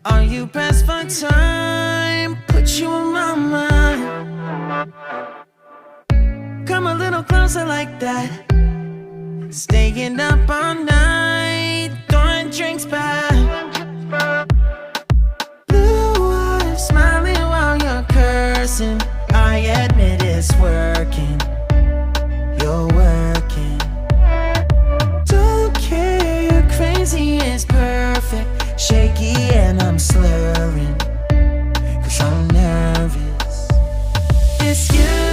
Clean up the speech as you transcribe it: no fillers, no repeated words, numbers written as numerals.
Are you pressed for time? Put you in my mind. Come a little closer like that. Staying up all night, throwing drinks back. Blue eyes smiling while you're cursing. I admit it's working. You're working. Don't care, you're crazy, it's perfect. Shaky and I'm slurring, 'cause I'm nervous. It's you.